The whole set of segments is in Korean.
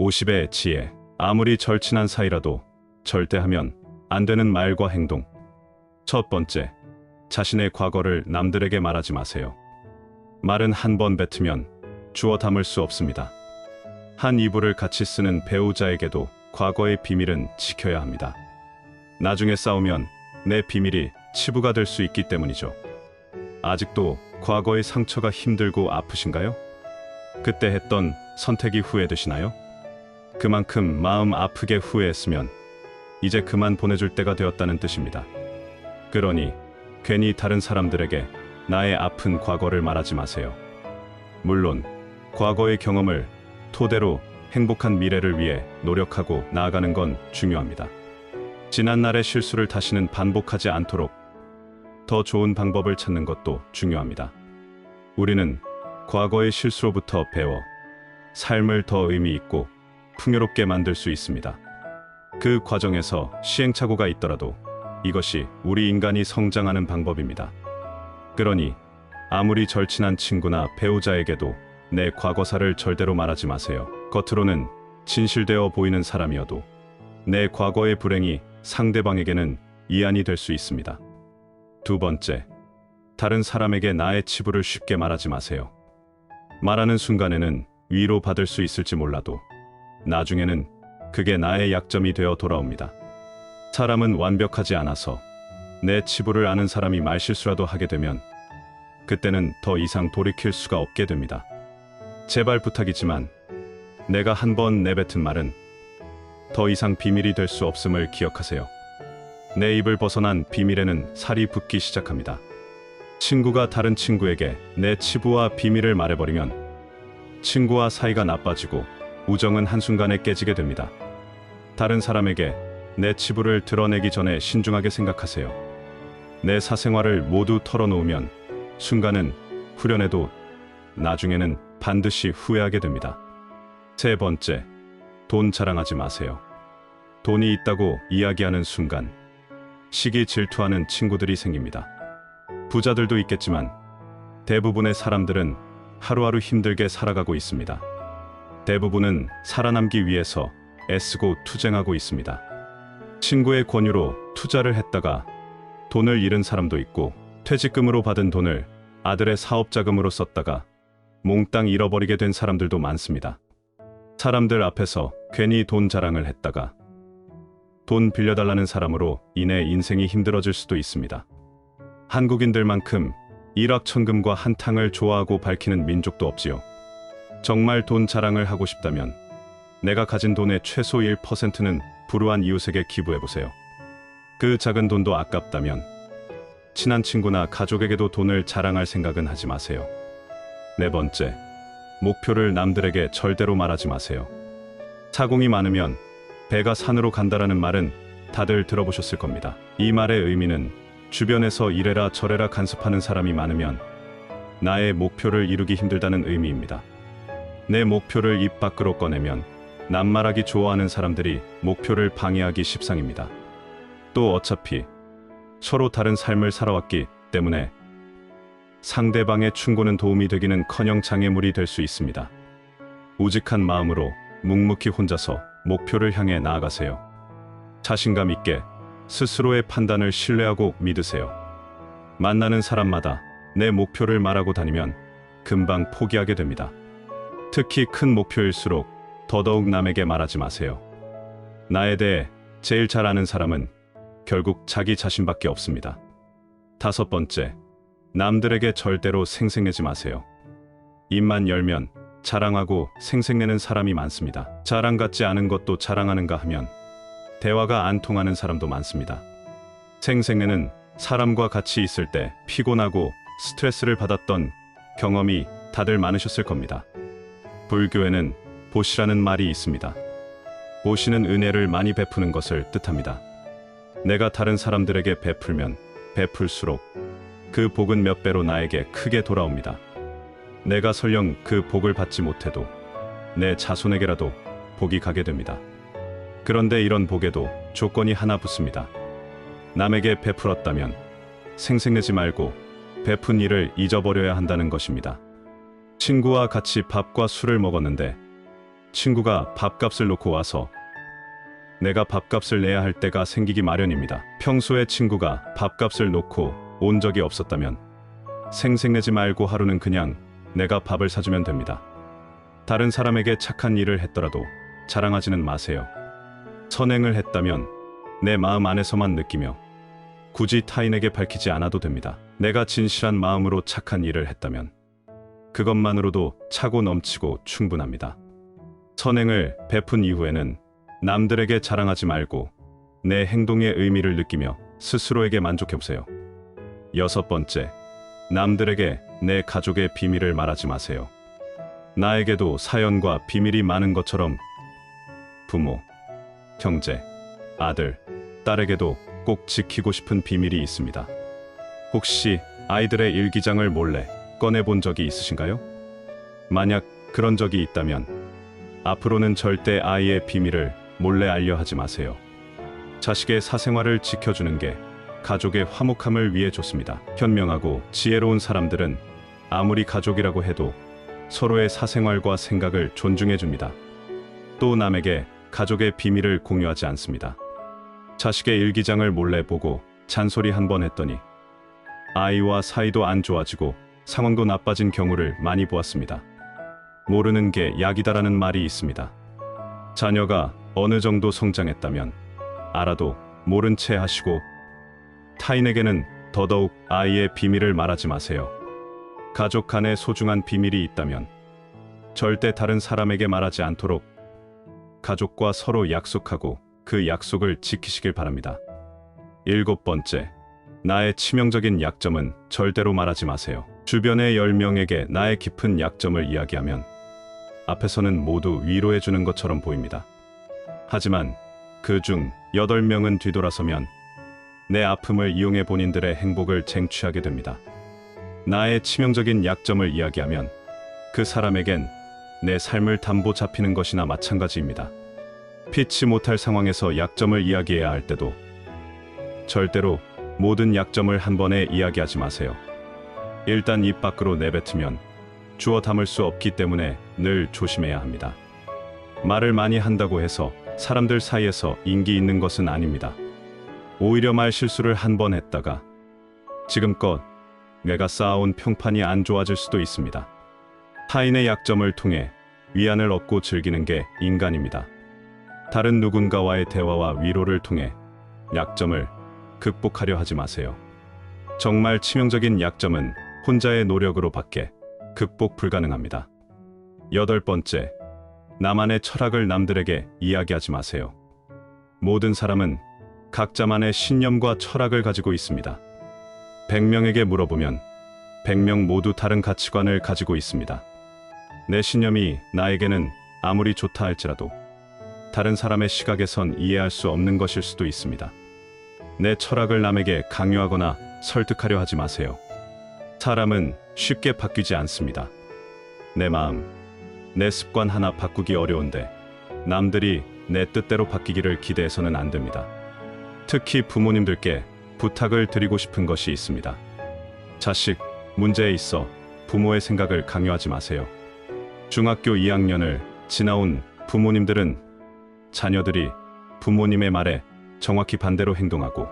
50의 지혜. 아무리 절친한 사이라도 절대 하면 안 되는 말과 행동. 첫 번째, 자신의 과거를 남들에게 말하지 마세요. 말은 한 번 뱉으면 주워 담을 수 없습니다. 한 이불을 같이 쓰는 배우자에게도 과거의 비밀은 지켜야 합니다. 나중에 싸우면 내 비밀이 치부가 될 수 있기 때문이죠. 아직도 과거의 상처가 힘들고 아프신가요? 그때 했던 선택이 후회되시나요? 그만큼 마음 아프게 후회했으면 이제 그만 보내줄 때가 되었다는 뜻입니다. 그러니 괜히 다른 사람들에게 나의 아픈 과거를 말하지 마세요. 물론 과거의 경험을 토대로 행복한 미래를 위해 노력하고 나아가는 건 중요합니다. 지난날의 실수를 다시는 반복하지 않도록 더 좋은 방법을 찾는 것도 중요합니다. 우리는 과거의 실수로부터 배워 삶을 더 의미 있고 풍요롭게 만들 수 있습니다. 그 과정에서 시행착오가 있더라도 이것이 우리 인간이 성장하는 방법입니다. 그러니 아무리 절친한 친구나 배우자에게도 내 과거사를 절대로 말하지 마세요. 겉으로는 진실되어 보이는 사람이어도 내 과거의 불행이 상대방에게는 이안이 될 수 있습니다. 두 번째, 다른 사람에게 나의 치부를 쉽게 말하지 마세요. 말하는 순간에는 위로받을 수 있을지 몰라도 나중에는 그게 나의 약점이 되어 돌아옵니다. 사람은 완벽하지 않아서 내 치부를 아는 사람이 말실수라도 하게 되면 그때는 더 이상 돌이킬 수가 없게 됩니다. 제발 부탁이지만 내가 한 번 내뱉은 말은 더 이상 비밀이 될 수 없음을 기억하세요. 내 입을 벗어난 비밀에는 살이 붙기 시작합니다. 친구가 다른 친구에게 내 치부와 비밀을 말해버리면 친구와 사이가 나빠지고 우정은 한순간에 깨지게 됩니다. 다른 사람에게 내 치부를 드러내기 전에 신중하게 생각하세요. 내 사생활을 모두 털어놓으면 순간은 후련해도 나중에는 반드시 후회하게 됩니다. 세 번째, 돈 자랑하지 마세요. 돈이 있다고 이야기하는 순간 시기 질투하는 친구들이 생깁니다. 부자들도 있겠지만 대부분의 사람들은 하루하루 힘들게 살아가고 있습니다. 대부분은 살아남기 위해서 애쓰고 투쟁하고 있습니다. 친구의 권유로 투자를 했다가 돈을 잃은 사람도 있고 퇴직금으로 받은 돈을 아들의 사업자금으로 썼다가 몽땅 잃어버리게 된 사람들도 많습니다. 사람들 앞에서 괜히 돈 자랑을 했다가 돈 빌려달라는 사람으로 인해 인생이 힘들어질 수도 있습니다. 한국인들만큼 일확천금과 한탕을 좋아하고 밝히는 민족도 없지요. 정말 돈 자랑을 하고 싶다면 내가 가진 돈의 최소 1%는 불우한 이웃에게 기부해보세요. 그 작은 돈도 아깝다면 친한 친구나 가족에게도 돈을 자랑할 생각은 하지 마세요. 네 번째, 목표를 남들에게 절대로 말하지 마세요. 사공이 많으면 배가 산으로 간다라는 말은 다들 들어보셨을 겁니다. 이 말의 의미는 주변에서 이래라 저래라 간섭하는 사람이 많으면 나의 목표를 이루기 힘들다는 의미입니다. 내 목표를 입 밖으로 꺼내면 낱말하기 좋아하는 사람들이 목표를 방해하기 십상입니다. 또 어차피 서로 다른 삶을 살아왔기 때문에 상대방의 충고는 도움이 되기는커녕 장애물이 될 수 있습니다. 우직한 마음으로 묵묵히 혼자서 목표를 향해 나아가세요. 자신감 있게 스스로의 판단을 신뢰하고 믿으세요. 만나는 사람마다 내 목표를 말하고 다니면 금방 포기하게 됩니다. 특히 큰 목표일수록 더더욱 남에게 말하지 마세요. 나에 대해 제일 잘 아는 사람은 결국 자기 자신밖에 없습니다. 다섯 번째, 남들에게 절대로 생색내지 마세요. 입만 열면 자랑하고 생색내는 사람이 많습니다. 자랑 같지 않은 것도 자랑하는가 하면 대화가 안 통하는 사람도 많습니다. 생색내는 사람과 같이 있을 때 피곤하고 스트레스를 받았던 경험이 다들 많으셨을 겁니다. 불교에는 보시라는 말이 있습니다. 보시는 은혜를 많이 베푸는 것을 뜻합니다. 내가 다른 사람들에게 베풀면 베풀수록 그 복은 몇 배로 나에게 크게 돌아옵니다. 내가 설령 그 복을 받지 못해도 내 자손에게라도 복이 가게 됩니다. 그런데 이런 복에도 조건이 하나 붙습니다. 남에게 베풀었다면 생색내지 말고 베푼 일을 잊어버려야 한다는 것입니다. 친구와 같이 밥과 술을 먹었는데 친구가 밥값을 놓고 와서 내가 밥값을 내야 할 때가 생기기 마련입니다. 평소에 친구가 밥값을 놓고 온 적이 없었다면 생색내지 말고 하루는 그냥 내가 밥을 사주면 됩니다. 다른 사람에게 착한 일을 했더라도 자랑하지는 마세요. 선행을 했다면 내 마음 안에서만 느끼며 굳이 타인에게 밝히지 않아도 됩니다. 내가 진실한 마음으로 착한 일을 했다면 그것만으로도 차고 넘치고 충분합니다. 선행을 베푼 이후에는 남들에게 자랑하지 말고 내 행동의 의미를 느끼며 스스로에게 만족해보세요. 6번째, 남들에게 내 가족의 비밀을 말하지 마세요. 나에게도 사연과 비밀이 많은 것처럼 부모, 형제, 아들, 딸에게도 꼭 지키고 싶은 비밀이 있습니다. 혹시 아이들의 일기장을 몰래 꺼내본 적이 있으신가요? 만약 그런 적이 있다면 앞으로는 절대 아이의 비밀을 몰래 알려 하지 마세요. 자식의 사생활을 지켜주는 게 가족의 화목함을 위해 좋습니다. 현명하고 지혜로운 사람들은 아무리 가족이라고 해도 서로의 사생활과 생각을 존중해 줍니다. 또 남에게 가족의 비밀을 공유하지 않습니다. 자식의 일기장을 몰래 보고 잔소리 한 번 했더니 아이와 사이도 안 좋아지고 상황도 나빠진 경우를 많이 보았습니다. 모르는 게 약이다라는 말이 있습니다. 자녀가 어느 정도 성장했다면 알아도 모른 채 하시고 타인에게는 더더욱 아이의 비밀을 말하지 마세요. 가족 간에 소중한 비밀이 있다면 절대 다른 사람에게 말하지 않도록 가족과 서로 약속하고 그 약속을 지키시길 바랍니다. 7번째, 나의 치명적인 약점은 절대로 말하지 마세요. 주변의 10명에게 나의 깊은 약점을 이야기하면 앞에서는 모두 위로해 주는 것처럼 보입니다. 하지만 그 중 8명은 뒤돌아서면 내 아픔을 이용해 본인들의 행복을 쟁취하게 됩니다. 나의 치명적인 약점을 이야기하면 그 사람에겐 내 삶을 담보 잡히는 것이나 마찬가지입니다. 피치 못할 상황에서 약점을 이야기해야 할 때도 절대로 모든 약점을 한 번에 이야기하지 마세요. 일단 입 밖으로 내뱉으면 주워 담을 수 없기 때문에 늘 조심해야 합니다. 말을 많이 한다고 해서 사람들 사이에서 인기 있는 것은 아닙니다. 오히려 말 실수를 한 번 했다가 지금껏 내가 쌓아온 평판이 안 좋아질 수도 있습니다. 타인의 약점을 통해 위안을 얻고 즐기는 게 인간입니다. 다른 누군가와의 대화와 위로를 통해 약점을 극복하려 하지 마세요. 정말 치명적인 약점은 혼자의 노력으로 밖에 극복 불가능합니다. 8번째, 나만의 철학을 남들에게 이야기하지 마세요. 모든 사람은 각자만의 신념과 철학을 가지고 있습니다. 100명에게 물어보면 100명 모두 다른 가치관을 가지고 있습니다. 내 신념이 나에게는 아무리 좋다 할지라도 다른 사람의 시각에선 이해할 수 없는 것일 수도 있습니다. 내 철학을 남에게 강요하거나 설득하려 하지 마세요. 사람은 쉽게 바뀌지 않습니다. 내 마음, 내 습관 하나 바꾸기 어려운데 남들이 내 뜻대로 바뀌기를 기대해서는 안 됩니다. 특히 부모님들께 부탁을 드리고 싶은 것이 있습니다. 자식 문제에 있어 부모의 생각을 강요하지 마세요. 중학교 2학년을 지나온 부모님들은 자녀들이 부모님의 말에 정확히 반대로 행동하고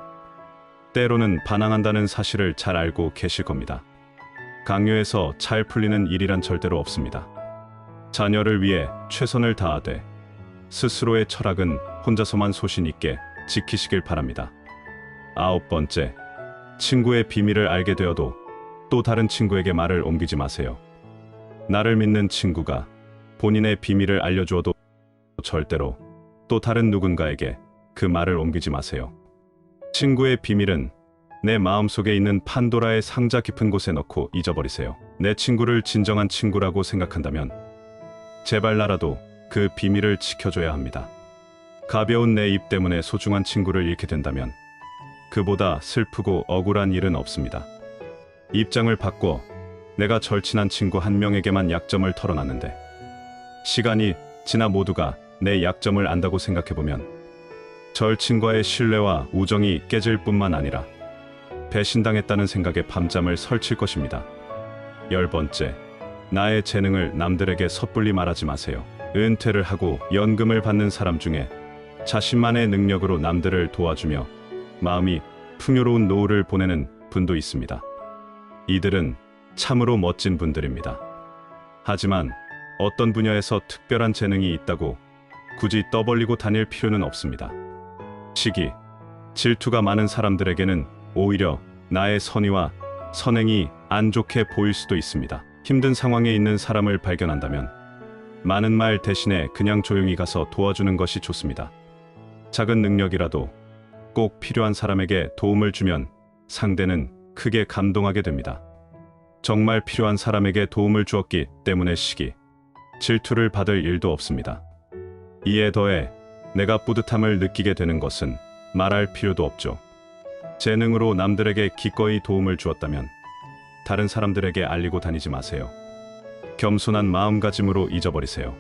때로는 반항한다는 사실을 잘 알고 계실 겁니다. 강요해서 잘 풀리는 일이란 절대로 없습니다. 자녀를 위해 최선을 다하되 스스로의 철학은 혼자서만 소신 있게 지키시길 바랍니다. 9번째, 친구의 비밀을 알게 되어도 또 다른 친구에게 말을 옮기지 마세요. 나를 믿는 친구가 본인의 비밀을 알려주어도 절대로 또 다른 누군가에게 그 말을 옮기지 마세요. 친구의 비밀은 내 마음속에 있는 판도라의 상자 깊은 곳에 넣고 잊어버리세요. 내 친구를 진정한 친구라고 생각한다면 제발 나라도 그 비밀을 지켜줘야 합니다. 가벼운 내 입 때문에 소중한 친구를 잃게 된다면 그보다 슬프고 억울한 일은 없습니다. 입장을 바꿔 내가 절친한 친구 한 명에게만 약점을 털어놨는데 시간이 지나 모두가 내 약점을 안다고 생각해보면 절친과의 신뢰와 우정이 깨질 뿐만 아니라 배신당했다는 생각에 밤잠을 설칠 것입니다. 10번째, 나의 재능을 남들에게 섣불리 말하지 마세요. 은퇴를 하고 연금을 받는 사람 중에 자신만의 능력으로 남들을 도와주며 마음이 풍요로운 노후를 보내는 분도 있습니다. 이들은 참으로 멋진 분들입니다. 하지만 어떤 분야에서 특별한 재능이 있다고 굳이 떠벌리고 다닐 필요는 없습니다. 시기, 질투가 많은 사람들에게는 오히려 나의 선의와 선행이 안 좋게 보일 수도 있습니다. 힘든 상황에 있는 사람을 발견한다면 많은 말 대신에 그냥 조용히 가서 도와주는 것이 좋습니다. 작은 능력이라도 꼭 필요한 사람에게 도움을 주면 상대는 크게 감동하게 됩니다. 정말 필요한 사람에게 도움을 주었기 때문에 시기, 질투를 받을 일도 없습니다. 이에 더해 내가 뿌듯함을 느끼게 되는 것은 말할 필요도 없죠. 재능으로 남들에게 기꺼이 도움을 주었다면 다른 사람들에게 알리고 다니지 마세요. 겸손한 마음가짐으로 잊어버리세요.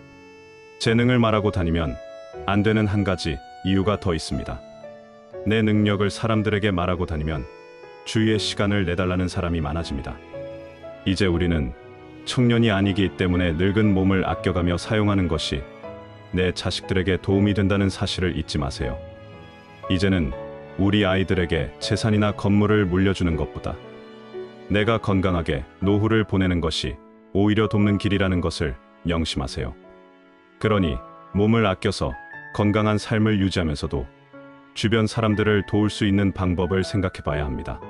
재능을 말하고 다니면 안 되는 한 가지 이유가 더 있습니다. 내 능력을 사람들에게 말하고 다니면 주위에 시간을 내달라는 사람이 많아집니다. 이제 우리는 청년이 아니기 때문에 늙은 몸을 아껴가며 사용하는 것이 내 자식들에게 도움이 된다는 사실을 잊지 마세요. 이제는 우리 아이들에게 재산이나 건물을 물려주는 것보다 내가 건강하게 노후를 보내는 것이 오히려 돕는 길이라는 것을 명심하세요. 그러니 몸을 아껴서 건강한 삶을 유지하면서도 주변 사람들을 도울 수 있는 방법을 생각해 봐야 합니다.